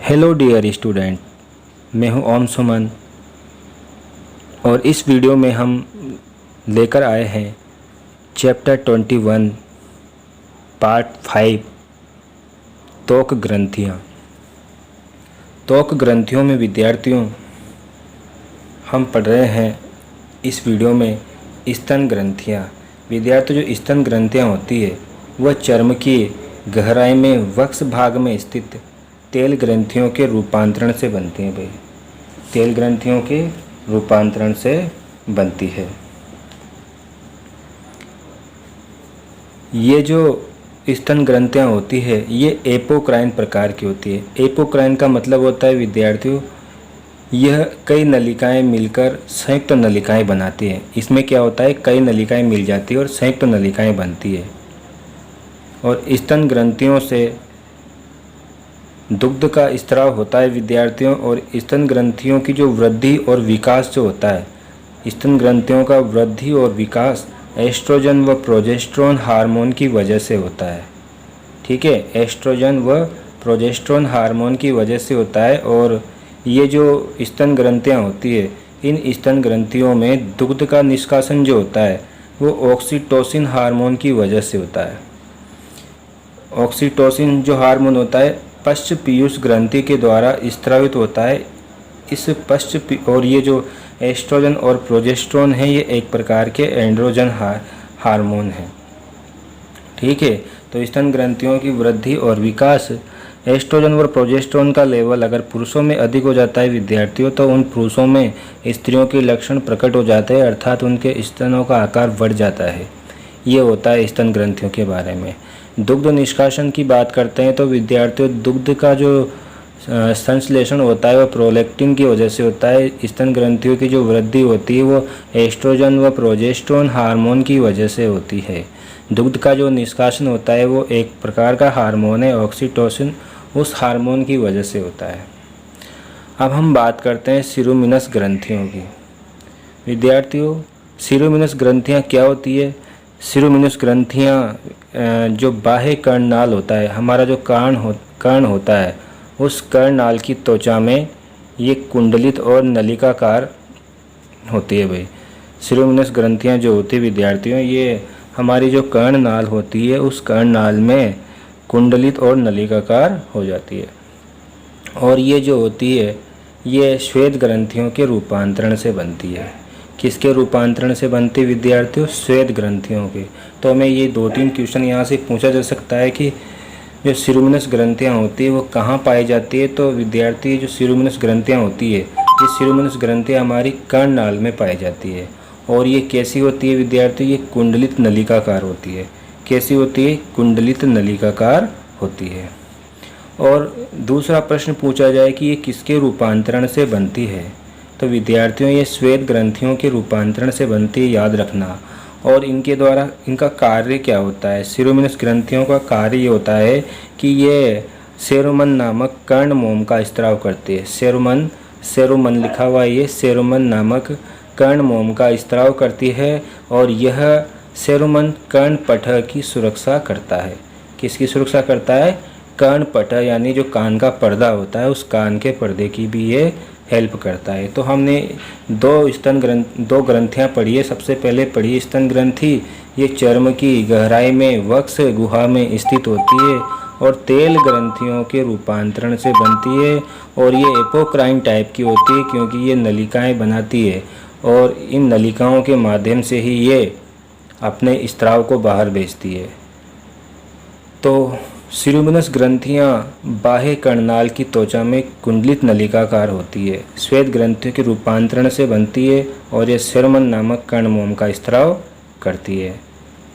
Hello dear student, मैं हूं ओम सुमन और इस वीडियो में हम लेकर आए हैं चैप्टर 21 पार्ट 5 त्वक ग्रंथियां। त्वक ग्रंथियों में विद्यार्थियों हम पढ़ रहे हैं इस वीडियो में स्तन ग्रंथियां। विद्यार्थियों, जो स्तन ग्रंथियां होती है वह चर्म की गहराई में वक्ष भाग में स्थित तेल ग्रंथियों के रूपांतरण से बनती हैं। भाई, तेल ग्रंथियों के रूपांतरण से बनती है। ये जो स्तन ग्रंथियां होती है ये एपोक्राइन प्रकार की होती है। एपोक्राइन का मतलब होता है विद्यार्थियों, यह कई नलिकाएं मिलकर संयुक्त नलिकाएं बनाती हैं। इसमें क्या होता है, कई नलिकाएं मिल जाती है और संयुक्त नलिकाएं बनती है। और स्तन ग्रंथियों से दुग्ध का स्त्राव होता है विद्यार्थियों। और स्तन ग्रंथियों की जो वृद्धि और विकास जो होता है, स्तन ग्रंथियों का वृद्धि और विकास एस्ट्रोजन व प्रोजेस्टेरोन हार्मोन की वजह से होता है। ठीक है, एस्ट्रोजन व प्रोजेस्टेरोन हार्मोन की वजह से होता है। और ये जो स्तन ग्रंथियाँ होती है, इन स्तन ग्रंथियों में दुग्ध का निष्कासन जो होता है वो ऑक्सीटोसिन हार्मोन की वजह से होता है। ऑक्सीटोसिन जो हार्मोन होता है पश्च पीयूष ग्रंथि के द्वारा स्रावित होता है। इस और ये जो एस्ट्रोजन और प्रोजेस्टेरोन है ये एक प्रकार के एंड्रोजन हार्मोन हैं। ठीक है, तो स्तन ग्रंथियों की वृद्धि और विकास, एस्ट्रोजन और प्रोजेस्टेरोन का लेवल अगर पुरुषों में अधिक हो जाता है विद्यार्थियों, तो उन पुरुषों में स्त्रियों के लक्षण प्रकट हो जाते हैं, अर्थात उनके स्तनों का आकार बढ़ जाता है। ये होता है स्तन ग्रंथियों के बारे में। दुग्ध निष्कासन की बात करते हैं तो विद्यार्थियों, दुग्ध का जो संश्लेषण होता है वह प्रोलैक्टिन की वजह से होता है। स्तन ग्रंथियों की जो वृद्धि होती है वो एस्ट्रोजन व प्रोजेस्टेरोन हार्मोन की वजह से होती है। दुग्ध का जो निष्कासन होता है वो एक प्रकार का हार्मोन है, ऑक्सीटोसिन, उस हार्मोन की वजह से होता है। अब हम बात करते हैं सिरोमिनस ग्रंथियों की। विद्यार्थियों, सिरोमिनस ग्रंथियाँ क्या होती है? सिरोमिनस ग्रंथियाँ जो बाह्य कर्णनाल होता है, हमारा जो कर्ण होता है, उस कर्णनाल की त्वचा में ये कुंडलित और नलिकाकार होती है। भाई, सिरोमिनस ग्रंथियाँ जो होती है विद्यार्थियों, ये हमारी जो कर्णनाल होती है उस कर्णनाल में कुंडलित और नलिकाकार हो जाती है। और ये जो होती है ये श्वेत ग्रंथियों के रूपांतरण से बनती है। किसके रूपांतरण से बनती है विद्यार्थियों? श्वेत ग्रंथियों के। तो हमें ये 2-3 क्वेश्चन यहाँ से पूछा जा सकता है कि जो सिरोमिनस ग्रंथियाँ होती है वो कहाँ पाई जाती है। तो विद्यार्थी, जो सिरोमिनस ग्रंथियाँ होती है, ये सिरोमिनस ग्रंथियाँ हमारी कर्णनाल में पाई जाती है। और ये कैसी होती है विद्यार्थी? ये कुंडलित नलिकाकार होती है। कैसी होती है? कुंडलित नलिकाकार होती है। और दूसरा प्रश्न पूछा जाए कि ये किसके रूपांतरण से बनती है, तो विद्यार्थियों ये श्वेत ग्रंथियों के रूपांतरण से बनती है, याद रखना। और इनके द्वारा इनका कार्य क्या होता है? सिरोमिनस ग्रंथियों का कार्य ये होता है कि ये सेरोमन नामक कर्ण मोम का स्त्राव करती है। सेरोमन लिखा हुआ है, ये सेरोमन नामक कर्ण मोम का स्त्राव करती है। और यह सेरोमन कर्णपटल की सुरक्षा करता है। किसकी सुरक्षा करता है? कर्णपटल, यानी जो कान का पर्दा होता है उस कान के पर्दे की भी ये हेल्प करता है। तो हमने दो ग्रंथियाँ पढ़ी है। सबसे पहले पढ़ी स्तन ग्रंथि, ये चर्म की गहराई में वक्ष गुहा में स्थित होती है और तेल ग्रंथियों के रूपांतरण से बनती है। और ये एपोक्राइन टाइप की होती है क्योंकि ये नलिकाएं बनाती है और इन नलिकाओं के माध्यम से ही ये अपने स्त्राव को बाहर भेजती है। तो सिरोमिनस ग्रंथियाँ बाह्य कर्णनाल की त्वचा में कुंडलित नलिकाकार होती है, श्वेत ग्रंथियों के रूपांतरण से बनती है और ये सेरोमन नामक कर्णमोम का स्त्राव करती है।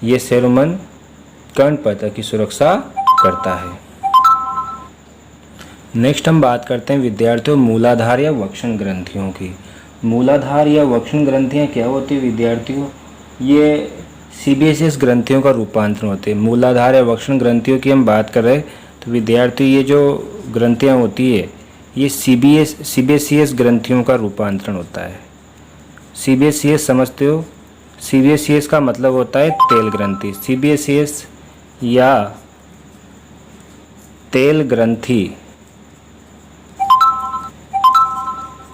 ये सेरोमन कर्णपटल की सुरक्षा करता है। नेक्स्ट हम बात करते हैं विद्यार्थियों मूलाधार या वक्षण ग्रंथियों की। मूलाधार या वक्षण ग्रंथियाँ क्या होती है विद्यार्थियों? ये सीबीएसएस ग्रंथियों का रूपांतरण होते हैं। मूलाधार या वक्षण ग्रंथियों की हम बात कर रहे हैं तो विद्यार्थी, ये जो ग्रंथियां होती है ये सीबीएसईएस ग्रंथियों का रूपांतरण होता है। सीबीएसईएस समझते हो? सीबीएसईएस का मतलब होता है तेल ग्रंथि। सीबीएसईएस या तेल ग्रंथि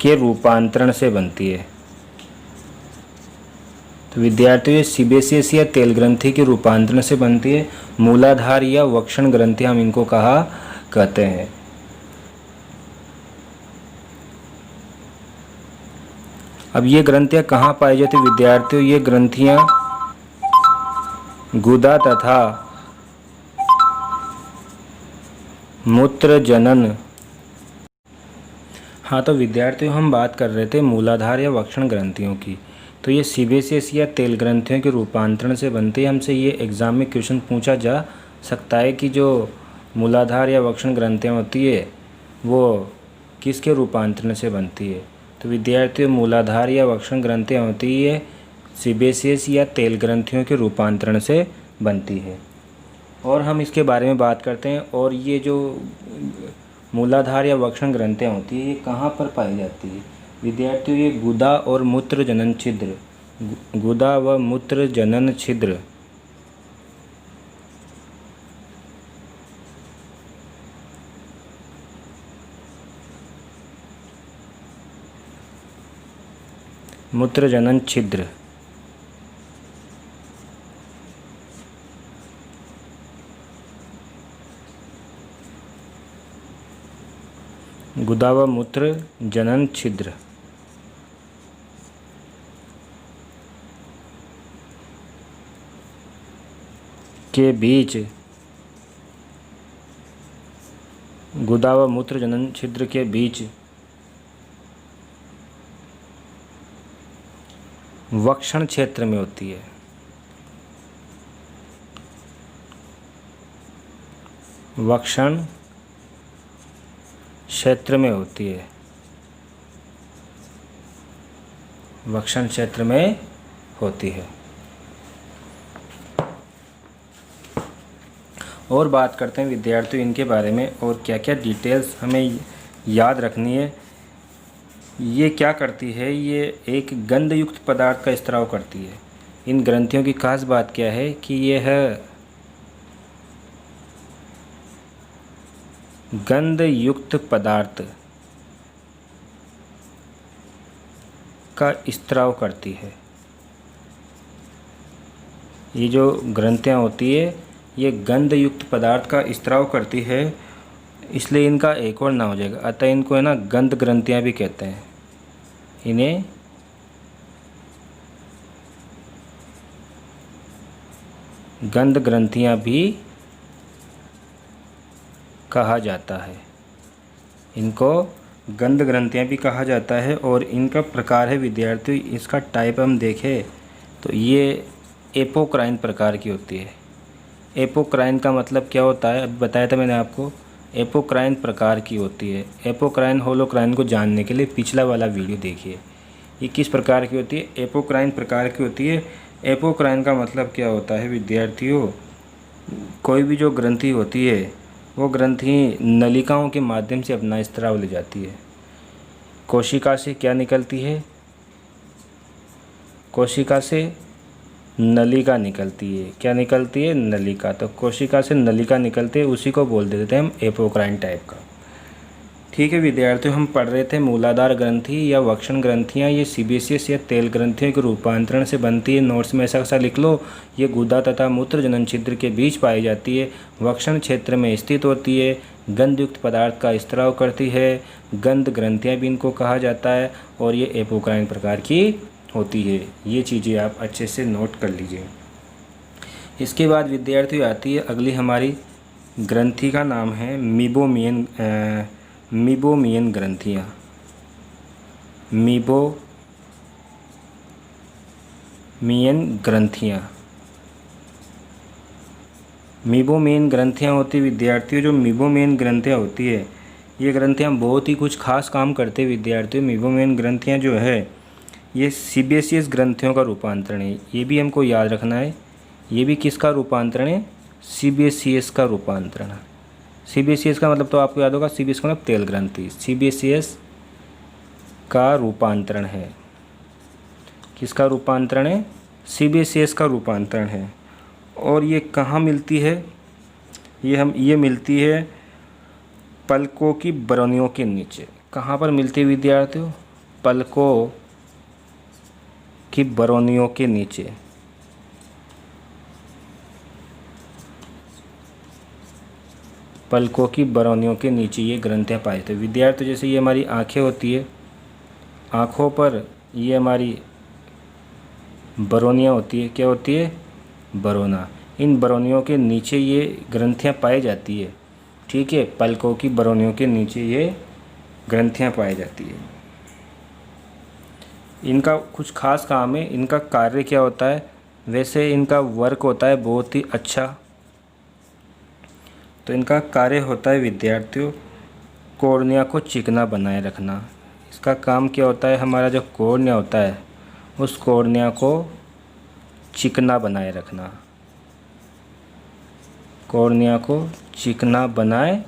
के रूपांतरण से बनती है। तो विद्यार्थियों ये सीबेसियस या तेल ग्रंथि के रूपांतरण से बनती है। मूलाधार या वक्षण ग्रंथि हम इनको कहा कहते हैं। अब ये ग्रंथियां कहाँ पाई जाती है विद्यार्थियों? ये ग्रंथियां गुदा तथा मूत्र जनन। हाँ, तो विद्यार्थियों हम बात कर रहे थे मूलाधार या वक्षण ग्रंथियों की। तो ये सीबेसियस या तेल ग्रंथियों के रूपांतरण से बनती है। हमसे ये एग्ज़ाम में क्वेश्चन पूछा जा सकता है कि जो मूलाधार या वक्षण ग्रंथियाँ होती है वो किसके रूपांतरण से बनती है? तो विद्यार्थियों मूलाधार या वक्षण ग्रंथियाँ होती है सीबेसियस या तेल ग्रंथियों के रूपांतरण से बनती है। और हम इसके बारे में बात करते हैं। और ये जो मूलाधार या वक्षण ग्रंथियाँ होती है ये कहाँ पर पाई जाती है विद्यार्थियों? ये गुदा और मूत्र जनन छिद्र, गुदा व मूत्र जनन छिद्र मूत्र जनन छिद्र गुदा व मूत्र जनन छिद्र के बीच, गुदा व मूत्र जनन छिद्र के बीच वक्षण क्षेत्र में होती है। वक्षण क्षेत्र में होती है। वक्षण क्षेत्र में होती है। और बात करते हैं विद्यार्थियों इनके बारे में और क्या क्या डिटेल्स हमें याद रखनी है। ये क्या करती है? ये एक गंध युक्त पदार्थ का स्त्राव करती है। इन ग्रंथियों की खास बात क्या है कि ये है गंध युक्त पदार्थ का स्त्राव करती है। ये जो ग्रंथियाँ होती है ये गंध युक्त पदार्थ का स्त्राव करती है, इसलिए इनका एक और नाम हो जाएगा। अतः इनको है ना गंध ग्रंथियाँ भी कहते हैं। इन्हें गंध ग्रंथियाँ भी कहा जाता है। इनको गंध ग्रंथियाँ भी कहा जाता है। और इनका प्रकार है विद्यार्थियों, इसका टाइप हम देखें तो ये एपोक्राइन प्रकार की होती है। एपोक्राइन का मतलब क्या होता है? अभी बताया था मैंने आपको। एपोक्राइन प्रकार की होती है। एपोक्राइन होलोक्राइन को जानने के लिए पिछला वाला वीडियो देखिए। ये किस प्रकार की होती है? एपोक्राइन प्रकार की होती है। एपोक्राइन का मतलब क्या होता है विद्यार्थियों? कोई भी जो ग्रंथि होती है वो ग्रंथि नलिकाओं के माध्यम से अपना स्त्राव ले जाती है। कोशिका से क्या निकलती है? कोशिका से नलिका निकलती है। क्या निकलती है? नलिका। तो कोशिका से नलिका निकलती है, उसी को बोल देते हैं हम एपोक्राइन टाइप का। ठीक है विद्यार्थियों, हम पढ़ रहे थे मूलाधार ग्रंथि या वक्षण ग्रंथियाँ ये सीबेसियस या तेल ग्रंथियों के रूपांतरण से बनती है। नोट्स में ऐसा लिख लो। ये गुदा तथा मूत्र जनन छिद्र के बीच पाई जाती है। वक्षण क्षेत्र में स्थित होती है। गंधयुक्त पदार्थ का स्त्राव करती है। गंध ग्रंथियाँ भी इनको कहा जाता है। और ये एपोक्राइन प्रकार की होती है। ये चीज़ें आप अच्छे से नोट कर लीजिए। इसके बाद विद्यार्थियों आती है अगली हमारी ग्रंथि का नाम है मीबोमियन ग्रंथियाँ। मीबोमियन ग्रंथियाँ होती विद्यार्थियों। जो मीबोमियन ग्रंथियाँ होती है ये ग्रंथियाँ बहुत ही कुछ खास काम करते हैं विद्यार्थियों। मीबोमियन ग्रंथियाँ जो है ये सीबेसियस ग्रंथियों का रूपांतरण है। ये भी हमको याद रखना है। ये भी किसका रूपांतरण है? सीबेसियस का रूपांतरण है। सीबेसियस का मतलब तो आपको याद होगा, सीबेसियस का मतलब तेल ग्रंथि। सीबेसियस का रूपांतरण है। किसका रूपांतरण है? सीबेसियस का रूपांतरण है। और ये कहाँ मिलती है? ये मिलती है पलकों की बरनियों के नीचे। कहाँ पर मिलती है विद्यार्थियों? पलकों की बरौनियों के नीचे। पलकों की बरौनियों के नीचे ये ग्रंथियाँ पाई जाती हैं। विद्यार्थी, जैसे ये हमारी आँखें होती है, आँखों पर ये हमारी बरौनियाँ होती है। क्या होती है? बरौना। इन बरौनियों के नीचे ये ग्रंथियाँ पाई जाती है। ठीक है, पलकों की बरौनियों के नीचे ये ग्रंथियाँ पाई जाती है। इनका कुछ खास काम है। इनका कार्य क्या होता है? वैसे इनका वर्क होता है बहुत ही अच्छा। तो इनका कार्य होता है विद्यार्थियों, कॉर्निया को चिकना बनाए रखना। इसका काम क्या होता है? हमारा जो कॉर्निया होता है उस कॉर्निया को चिकना बनाए रखना। कॉर्निया को चिकना बनाए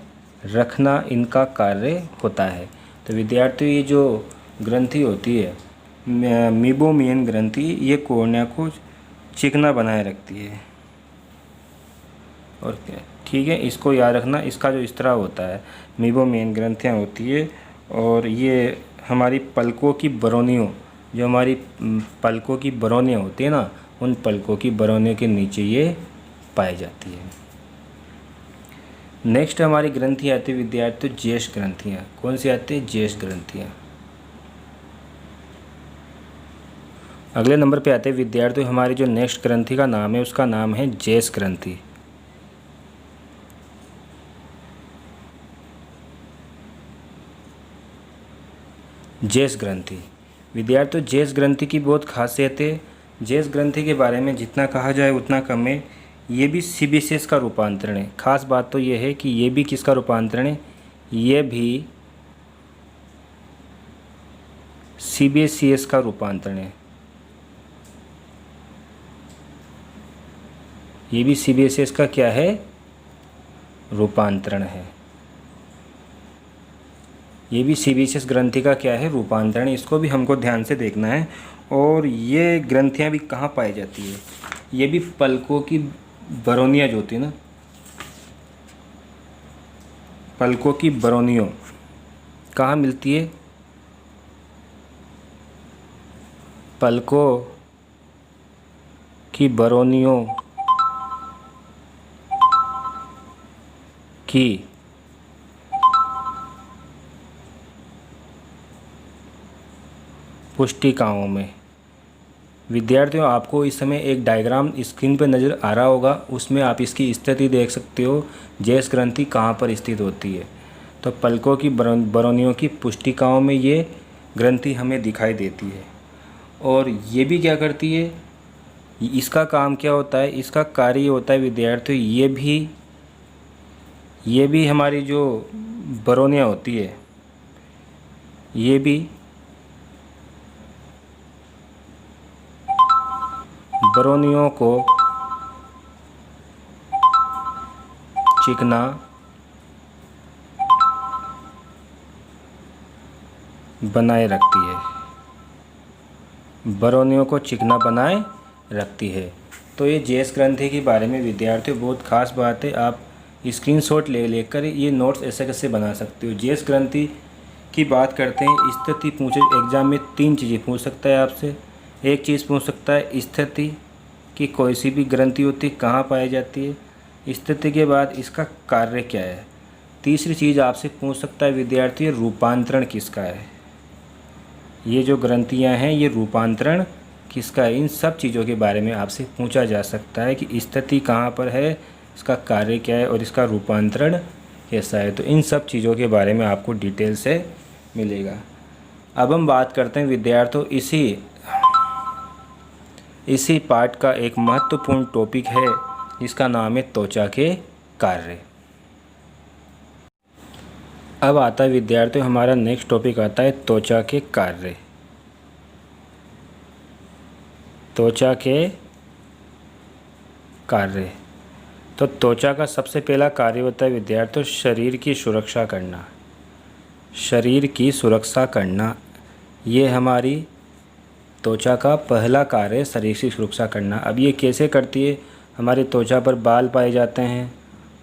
रखना इनका कार्य होता है। तो विद्यार्थियों, ये जो ग्रंथि होती है मीबोमियन ग्रंथि, ये कॉर्निया को चिकना बनाए रखती है। और क्या? ठीक है, इसको याद रखना। इसका जो स्त्राव होता है, मीबोमियन ग्रंथियाँ होती है, और ये हमारी पलकों की बरौनियों, जो हमारी पलकों की बरौनियाँ होती है ना, उन पलकों की बरौनियों के नीचे ये पाई जाती है। नेक्स्ट हमारी ग्रंथि आती है विद्यार्थियों जेष ग्रंथियाँ। कौन सी आती है? जेष ग्रंथियाँ। अगले नंबर पे आते हैं विद्यार्थियों हमारी जो नेक्स्ट ग्रंथि का नाम है उसका नाम है जेष ग्रंथि। जेष ग्रंथि। विद्यार्थियों, जेष ग्रंथि की बहुत खासियत है। जेष ग्रंथि के बारे में जितना कहा जाए उतना कम है। ये भी सीबीसीएस का रूपांतरण है। खास बात तो ये है कि ये भी किसका रूपांतरण है? ये भी सीबीसीएस का रूपांतरण है। ये भी सीबीसीएस का क्या है? रूपांतरण है। ये भी सीबीसीएस ग्रंथि का क्या है? रूपांतरण। इसको भी हमको ध्यान से देखना है। और ये ग्रंथियाँ भी कहाँ पाई जाती है? ये भी पलकों की बरौनियाँ जो होती है ना, पलकों की बरौनियों कहाँ मिलती है? पलकों की बरौनियों की पुष्टिकाओं में। विद्यार्थियों, आपको इस समय एक डायग्राम स्क्रीन पर नज़र आ रहा होगा, उसमें आप इसकी स्थिति देख सकते हो, जेष ग्रंथि कहाँ पर स्थित होती है। तो पलकों की बरौनियों की पुष्टिकाओं में ये ग्रंथि हमें दिखाई देती है। और ये भी क्या करती है? इसका काम क्या होता है? इसका कार्य होता है विद्यार्थियों, ये भी हमारी जो बरौनियाँ होती है, ये भी बरौनियों को चिकना बनाए रखती है। बरौनियों को चिकना बनाए रखती है। तो ये जेष ग्रंथि के बारे में विद्यार्थियों बहुत खास बात है। आप स्क्रीनशॉट लेकर ये नोट्स ऐसे कैसे बना सकते हो। जेष ग्रंथि की बात करते हैं, स्थिति पूछे एग्जाम में 3 चीज़ें पूछ सकता है आपसे। एक चीज़ पूछ सकता है स्थिति कि कोई सी भी ग्रंथि होती कहाँ पाई जाती है। स्थिति के बाद इसका कार्य क्या है। तीसरी चीज़ आपसे पूछ सकता है विद्यार्थी रूपांतरण किसका है। ये जो ग्रंथियाँ हैं ये रूपांतरण किसका है। इन सब चीज़ों के बारे में आपसे पूछा जा सकता है कि स्थिति कहाँ पर है, इसका कार्य क्या है और इसका रूपांतरण कैसा है। तो इन सब चीज़ों के बारे में आपको डिटेल से मिलेगा। अब हम बात करते हैं विद्यार्थियों इसी पार्ट का एक महत्वपूर्ण टॉपिक है जिसका नाम है त्वचा के कार्य। अब आता है विद्यार्थियों हमारा नेक्स्ट टॉपिक आता है त्वचा के कार्य। त्वचा के कार्य। तो त्वचा का सबसे पहला कार्य होता है विद्यार्थियों शरीर की सुरक्षा करना। शरीर की सुरक्षा करना, ये हमारी त्वचा का पहला कार्य है, शरीर की सुरक्षा करना। अब ये कैसे करती है? हमारी त्वचा पर बाल पाए जाते हैं,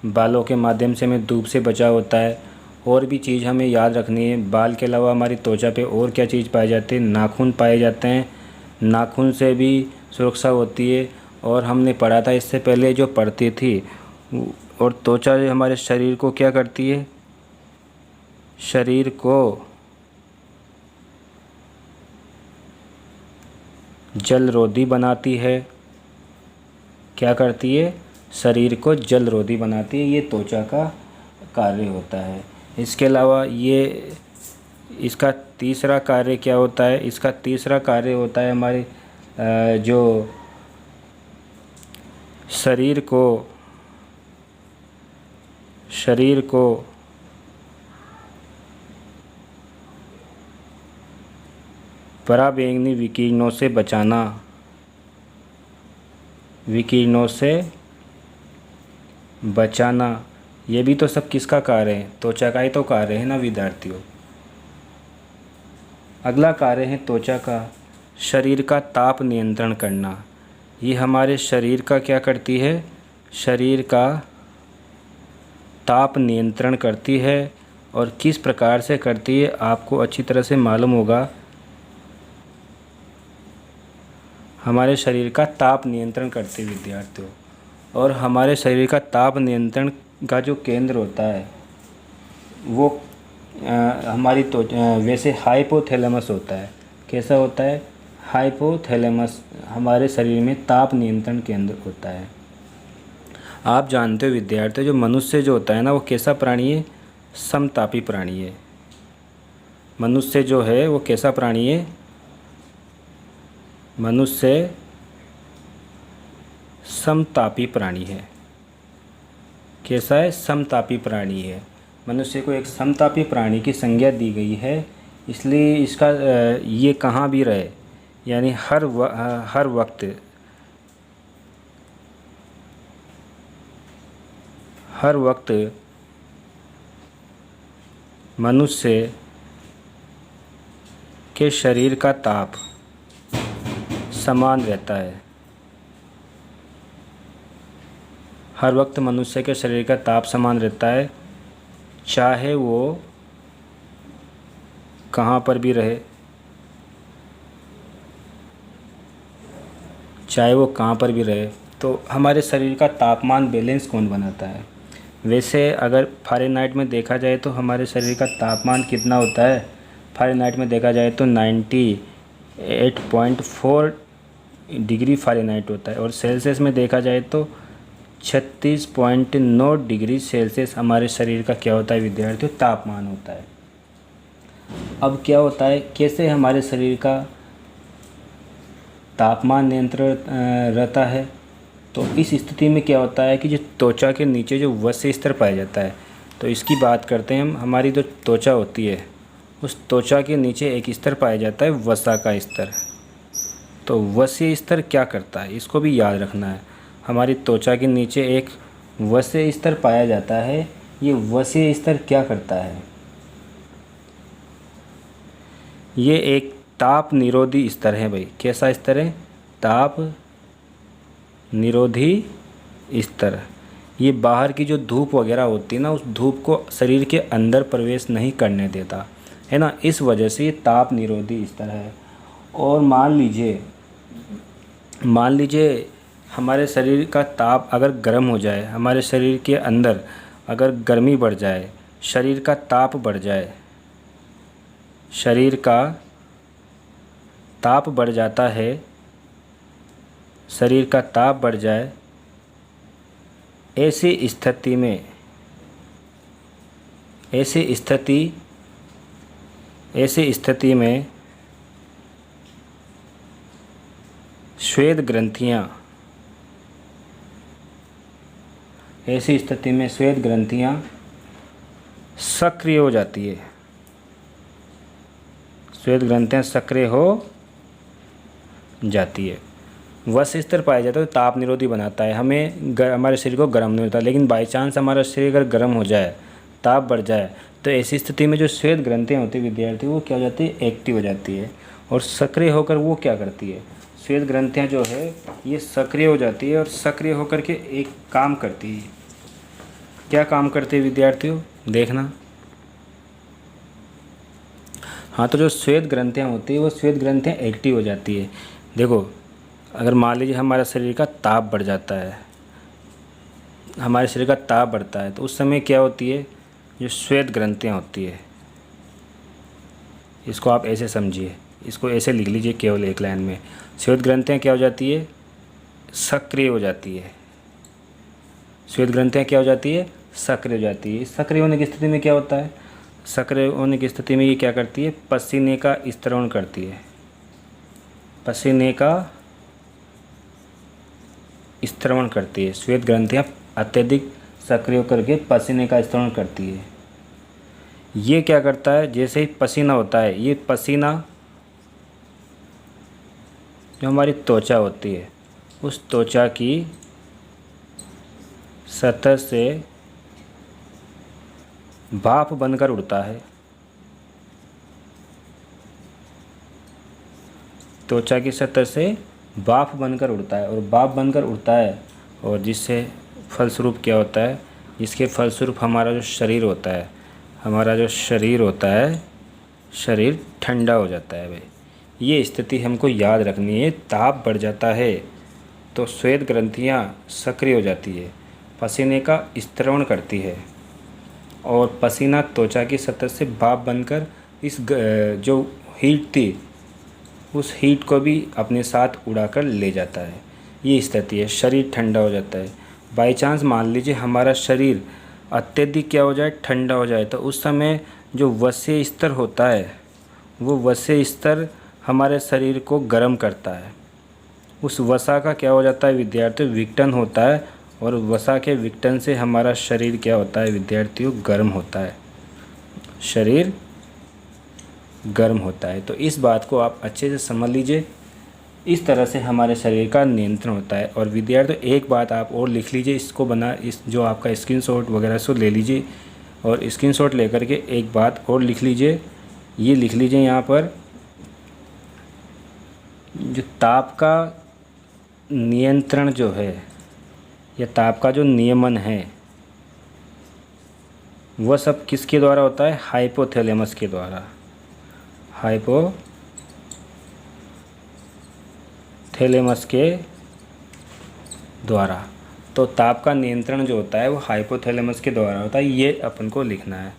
बालों के माध्यम से हमें धूप से बचाव होता है और भी चीज़ हमें याद रखनी है। बाल के अलावा हमारी त्वचा पे और क्या चीज़ पाई जाती है? नाखून पाए जाते हैं। नाखून से भी सुरक्षा होती है। और हमने पढ़ा था इससे पहले जो पढ़ती थी। और त्वचा जो हमारे शरीर को क्या करती है? शरीर को जलरोधी बनाती है। क्या करती है? शरीर को जलरोधी बनाती है। ये त्वचा का कार्य होता है। इसके अलावा ये इसका तीसरा कार्य क्या होता है? इसका तीसरा कार्य होता है हमारे जो शरीर को पराबैंगनी विकिरणों से बचाना। विकिरणों से बचाना, ये भी तो सब किसका कार्य है? त्वचा का ही तो कार्य है ना विद्यार्थियों। अगला कार्य है त्वचा का शरीर का ताप नियंत्रण करना। ये हमारे शरीर का क्या करती है? शरीर का ताप नियंत्रण करती है। और किस प्रकार से करती है आपको अच्छी तरह से मालूम होगा। हमारे शरीर का ताप नियंत्रण करती है विद्यार्थियों। और हमारे शरीर का ताप नियंत्रण का जो केंद्र होता है वो हमारी तो वैसे हाइपोथैलेमस होता है। कैसा होता है? हाइपोथैलेमस हमारे शरीर में ताप नियंत्रण केंद्र होता है। आप जानते हो विद्यार्थी, जो मनुष्य जो होता है ना वो कैसा प्राणी है? समतापी प्राणी है। मनुष्य जो है वो कैसा प्राणी है? मनुष्य समतापी प्राणी है। कैसा है? समतापी प्राणी है। मनुष्य को एक समतापी प्राणी की संज्ञा दी गई है। इसलिए इसका ये कहाँ भी रहे, यानी हर वक्त मनुष्य के शरीर का ताप समान रहता है। हर वक्त मनुष्य के शरीर का ताप समान रहता है, चाहे वो कहाँ पर भी रहे। चाहे वो कहाँ पर भी रहे। तो हमारे शरीर का तापमान बैलेंस कौन बनाता है? वैसे अगर फ़ारेनहाइट में देखा जाए तो हमारे शरीर का तापमान कितना होता है? फ़ारेनहाइट में देखा जाए तो 98.4 डिग्री फ़ारेनहाइट होता है। और सेल्सियस में देखा जाए तो 36.9 डिग्री सेल्सियस हमारे शरीर का क्या होता है विद्यार्थियों? तापमान होता है। अब क्या होता है, कैसे हमारे शरीर का तापमान नियंत्रण रहता है? तो इस स्थिति में क्या होता है कि जो त्वचा के नीचे जो वसा स्तर पाया जाता है, तो इसकी बात करते हैं हम। हमारी जो त्वचा होती है उस त्वचा के नीचे एक स्तर पाया जाता है, वसा का स्तर। तो वसीय स्तर क्या करता है इसको भी याद रखना है। हमारी त्वचा के नीचे एक वसीय स्तर पाया जाता है। ये वसीय स्तर क्या करता है? ये एक ताप निरोधी स्तर है भाई। कैसा स्तर है? ताप निरोधी स्तर। ये बाहर की जो धूप वगैरह होती है ना, उस धूप को शरीर के अंदर प्रवेश नहीं करने देता है ना। इस वजह से ये ताप निरोधी स्तर है। और मान लीजिए हमारे शरीर का ताप अगर गर्म हो जाए, हमारे शरीर के अंदर अगर गर्मी बढ़ जाए, शरीर का ताप बढ़ जाए, शरीर का ताप बढ़ जाता है, शरीर का ताप बढ़ जाए, ऐसी स्थिति में श्वेत ग्रंथियाँ सक्रिय हो जाती है। श्वेत ग्रंथियाँ सक्रिय हो जाती है। वसा स्तर पाया जाता है तो ताप निरोधी बनाता है, हमारे शरीर को गर्म नहीं होता। लेकिन बाई चांस हमारा शरीर अगर गर्म हो जाए, ताप बढ़ जाए, तो ऐसी स्थिति में जो श्वेत ग्रंथियाँ होती है विद्यार्थी, वो क्या हो जाती है? एक्टिव हो जाती है। और सक्रिय होकर वो क्या करती है? श्वेत ग्रंथियाँ जो है ये सक्रिय हो जाती है और सक्रिय होकर के एक काम करती है। क्या काम करती है विद्यार्थियों? देखना, हाँ, तो जो श्वेत ग्रंथियाँ होती है वो श्वेत ग्रंथियाँ एक्टिव हो जाती है। देखो, अगर मान लीजिए हमारा शरीर का ताप बढ़ जाता है, हमारे शरीर का ताप बढ़ता है, तो उस समय क्या होती है, जो श्वेत ग्रंथियाँ होती है, इसको आप ऐसे समझिए, इसको ऐसे लिख लीजिए केवल एक लाइन में। श्वेत ग्रंथियाँ क्या हो जाती है, सक्रिय हो जाती है। श्वेत ग्रंथियाँ क्या हो जाती है, सक्रिय हो जाती है। सक्रिय होने की स्थिति में क्या होता है, सक्रिय होने की स्थिति में ये क्या करती है, पसीने का स्त्रवण करती है। पसीने का स्त्रवण करती है। श्वेत ग्रंथियाँ अत्यधिक सक्रिय होकर के पसीने का स्त्रवण करती है। ये क्या करता है, जैसे ही पसीना होता है, ये पसीना जो हमारी त्वचा होती है, उस त्वचा की सतह से भाप बनकर उड़ता है। त्वचा की सतह से भाप बनकर उड़ता है, और भाप बनकर उड़ता है, और जिससे फलस्वरूप क्या होता है, इसके फलस्वरूप हमारा जो शरीर होता है, हमारा जो शरीर होता है, शरीर ठंडा हो जाता है। भाई, ये स्थिति हमको याद रखनी है। ताप बढ़ जाता है तो श्वेत ग्रंथियाँ सक्रिय हो जाती है, पसीने का स्त्रवण करती है, और पसीना त्वचा की सतह से भाप बनकर इस जो हीट थी, उस हीट को भी अपने साथ उड़ाकर ले जाता है। ये स्थिति है, शरीर ठंडा हो जाता है। बाई चांस मान लीजिए हमारा शरीर अत्यधिक क्या हो जाए, ठंडा हो जाए, तो उस समय जो वसीय स्तर होता है, वो वसीय स्तर हमारे शरीर को गर्म करता है। उस वसा का क्या हो जाता है विद्यार्थियों, विघटन होता है, और वसा के विघटन से हमारा शरीर क्या होता है विद्यार्थियों, गर्म होता है। शरीर गर्म होता है। तो इस बात को आप अच्छे से समझ लीजिए। इस तरह से हमारे शरीर का नियंत्रण होता है। और विद्यार्थियों, एक बात आप और लिख लीजिए, इसको बना, इस जो आपका स्क्रीनशॉट वगैरह सो ले लीजिए, और स्क्रीनशॉट लेकर के एक बात और लिख लीजिए। ये लिख लीजिए यहाँ पर, जो ताप का नियंत्रण जो है, या ताप का जो नियमन है, वह सब किसके द्वारा होता है, हाइपोथैलेमस के द्वारा। हाइपोथैलेमस के द्वारा। तो ताप का नियंत्रण जो होता है वो हाइपोथैलेमस के द्वारा होता है। ये अपन को लिखना है।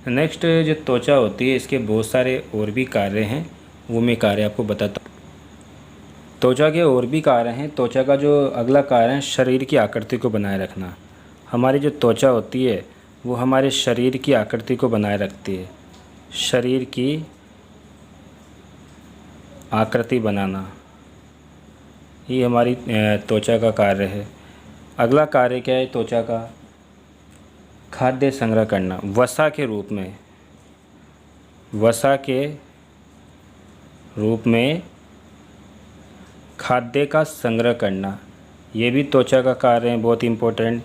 नेक्स्ट, जो त्वचा होती है, इसके बहुत सारे और भी कार्य हैं, वो मैं कार्य आपको बताता हूँ। त्वचा के और भी कार्य हैं। त्वचा का जो अगला कार्य है, शरीर की आकृति को बनाए रखना। हमारी जो त्वचा होती है वो हमारे शरीर की आकृति को बनाए रखती है। शरीर की आकृति बनाना, ये हमारी त्वचा का कार्य है। अगला कार्य क्या है त्वचा का, खाद्य संग्रह करना। वसा के रूप में, वसा के रूप में खाद्य का संग्रह करना, ये भी त्वचा का कार्य है, बहुत इम्पोर्टेंट।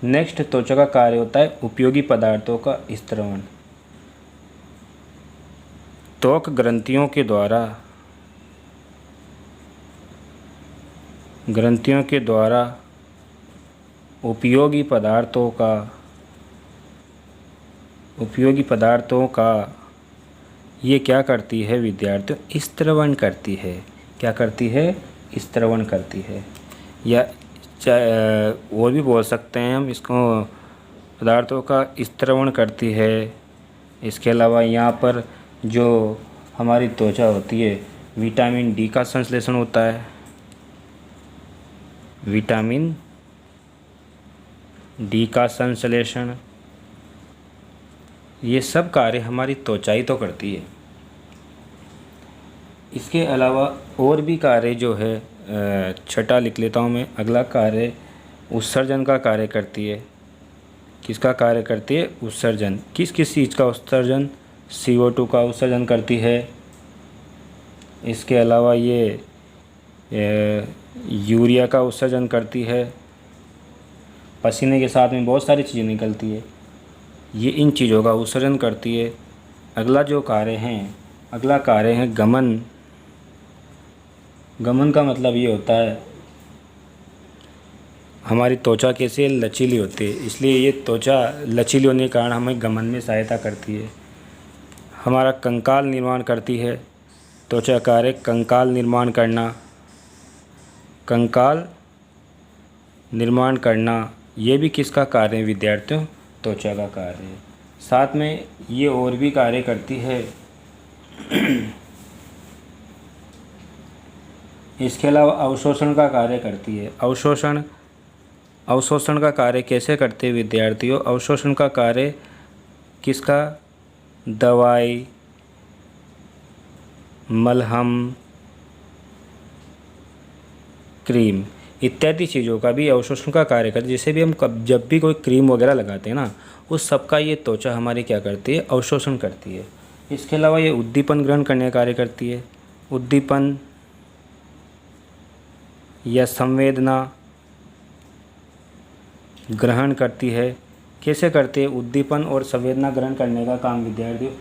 नेक्स्ट, त्वचा का कार्य होता है उपयोगी पदार्थों का स्त्रवण। त्वक ग्रंथियों के द्वारा उपयोगी पदार्थों का ये क्या करती है विद्यार्थियों, स्त्रवण करती है। क्या करती है, स्त्रवण करती है। या और भी बोल सकते हैं हम इसको, पदार्थों का स्त्रवण करती है। इसके अलावा यहाँ पर जो हमारी त्वचा होती है, विटामिन डी का संश्लेषण होता है। विटामिन डी का संश्लेषण, ये सब कार्य हमारी त्वचा ही तो करती है। इसके अलावा और भी कार्य जो है, छठा लिख लेता हूँ मैं। अगला कार्य उत्सर्जन का कार्य करती है। किसका कार्य करती है, उत्सर्जन। किस किस चीज़ का उत्सर्जन, CO2 का उत्सर्जन करती है। इसके अलावा ये यूरिया का उत्सर्जन करती है। पसीने के साथ में बहुत सारी चीज़ें निकलती है, ये इन चीज़ों का उत्सर्जन करती है। अगला कार्य है गमन। गमन का मतलब ये होता है, हमारी त्वचा कैसे लचीली होती है, इसलिए ये त्वचा लचीली होने के कारण हमें गमन में सहायता करती है। हमारा कंकाल निर्माण करती है। त्वचा कार्य कंकाल निर्माण करना, कंकाल निर्माण करना, ये भी किसका कार्य है विद्यार्थियों? त्वचा का कार्य है। साथ में ये और भी कार्य करती है। इसके अलावा अवशोषण का कार्य करती है। अवशोषण का कार्य कैसे करते हैं विद्यार्थियों? अवशोषण का कार्य किसका? दवाई, मलहम, क्रीम इत्यादि चीज़ों का भी अवशोषण का कार्य करती है। जैसे भी हम जब भी कोई क्रीम वगैरह लगाते हैं ना, उस सब का ये त्वचा हमारी क्या करती है? अवशोषण करती है। इसके अलावा ये उद्दीपन ग्रहण करने का कार्य करती है। उद्दीपन या संवेदना ग्रहण करती है। कैसे करती है? उद्दीपन और संवेदना ग्रहण करने का काम विद्यार्थियों,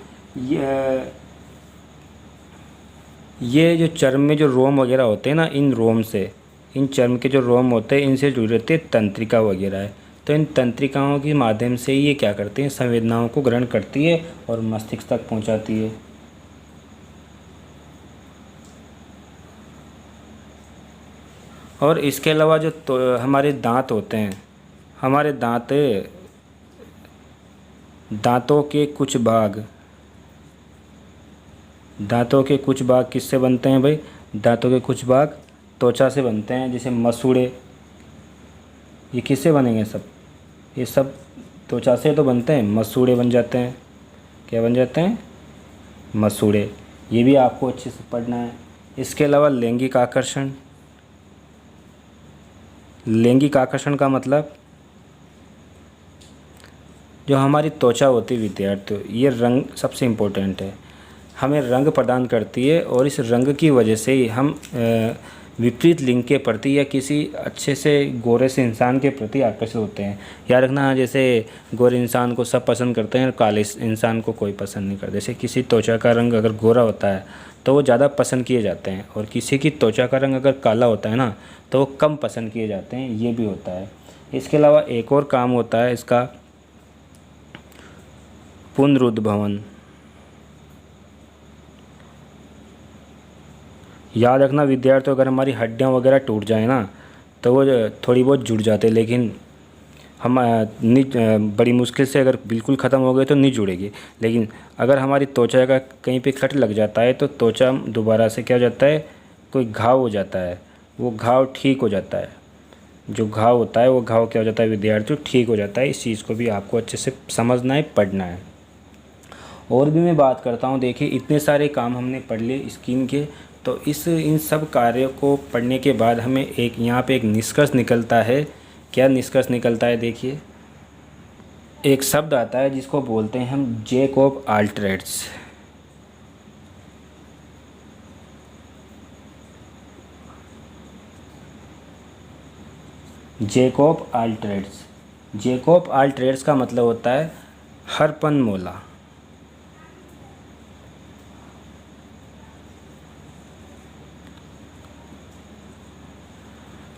ये जो चर्म में जो रोम वगैरह होते हैं ना, इन रोम से, इन चर्म के जो रोम होते हैं इनसे जुड़ी रहती है तंत्रिका वगैरह है। तो इन तंत्रिकाओं के माध्यम से ये क्या करते हैं? संवेदनाओं को ग्रहण करती है और मस्तिष्क तक पहुंचाती है। और इसके अलावा जो तो हमारे दांत होते हैं, हमारे दांतों के कुछ भाग किससे बनते हैं भाई? दांतों के कुछ भाग त्वचा से बनते हैं। जैसे मसूड़े, ये किससे बनेंगे? ये सब त्वचा से तो बनते हैं। मसूड़े बन जाते हैं। क्या बन जाते हैं? मसूड़े। ये भी आपको अच्छे से पढ़ना है। इसके अलावा लैंगिक आकर्षण। लैंगिक आकर्षण का मतलब जो हमारी त्वचा होती है विद्यार्थियों, ये रंग सबसे इम्पोर्टेंट है, हमें रंग प्रदान करती है। और इस रंग की वजह से ही हम विपरीत लिंग के प्रति या किसी अच्छे से गोरे से इंसान के प्रति आकर्षित होते हैं। याद रखना, जैसे गोरे इंसान को सब पसंद करते हैं और काले इंसान को कोई पसंद नहीं करता। जैसे किसी त्वचा का रंग अगर गोरा होता है तो वो ज़्यादा पसंद किए जाते हैं, और किसी की त्वचा का रंग अगर काला होता है ना तो वो कम पसंद किए जाते हैं। ये भी होता है। इसके अलावा एक और काम होता है इसका, पुनरुद्भवन। याद रखना विद्यार्थियों, अगर हमारी हड्डियाँ वगैरह टूट जाए ना तो वो थोड़ी बहुत जुड़ जाते हैं, लेकिन हम बड़ी मुश्किल से, अगर बिल्कुल ख़त्म हो गए तो नहीं जुड़ेगी। लेकिन अगर हमारी त्वचा का कहीं पे कट लग जाता है तो त्वचा दोबारा से क्या हो जाता है? कोई घाव हो जाता है, वो घाव ठीक हो जाता है। जो घाव होता है वो घाव क्या हो जाता है विद्यार्थियों? ठीक हो जाता है। इस चीज़ को भी आपको अच्छे से समझना है, पढ़ना है। और भी मैं बात करता हूँ। देखिए, इतने सारे काम हमने पढ़ लिए स्किन के, तो इन सब कार्यों को पढ़ने के बाद हमें एक यहाँ पे एक निष्कर्ष निकलता है। क्या निष्कर्ष निकलता है? देखिए, एक शब्द आता है जिसको बोलते हैं हम jack of all trades. Jack of all trades. Jack of all trades का मतलब होता है हरपन मौला।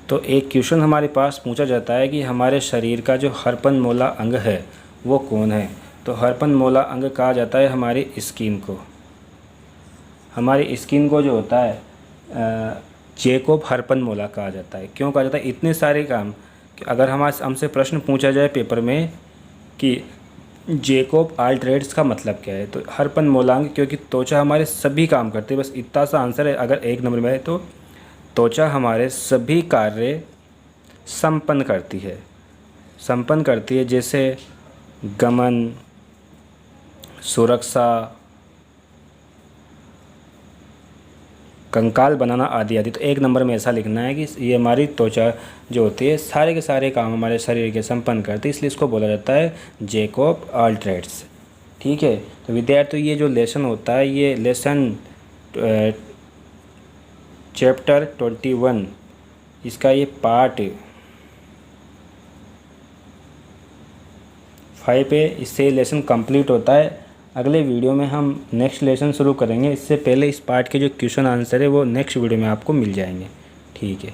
तो एक क्वेश्चन हमारे पास पूछा जाता है कि हमारे शरीर का जो हरपन मौला अंग है वो कौन है? तो हरपन मौला अंग कहा जाता है हमारी स्किन को। हमारी स्किन को जो होता है जैक ऑफ हरपन मौला कहा जाता है। क्यों कहा जाता है? इतने सारे काम कि अगर हमसे प्रश्न पूछा जाए पेपर में कि जैक ऑफ ऑल ट्रेड्स का मतलब क्या है, तो हरपन मौला अंग, क्योंकि त्वचा हमारे सभी काम करती है। बस इतना सा आंसर है। अगर एक नंबर में है तो त्वचा हमारे सभी कार्य संपन्न करती है। जैसे गमन, सुरक्षा, कंकाल बनाना आदि आदि। तो एक नंबर में ऐसा लिखना है कि ये हमारी त्वचा जो होती है सारे के सारे काम हमारे शरीर के संपन्न करती है, इसलिए इसको बोला जाता है जैक ऑफ ऑल ट्रेड्स। ठीक है। तो विद्यार्थियों, ये जो लेसन होता है, ये लेसन चैप्टर 21, इसका ये पार्ट 5 है। इससे लेसन कंप्लीट होता है। अगले वीडियो में हम नेक्स्ट लेसन शुरू करेंगे। इससे पहले इस पार्ट के जो क्वेश्चन आंसर है वो नेक्स्ट वीडियो में आपको मिल जाएंगे। ठीक है।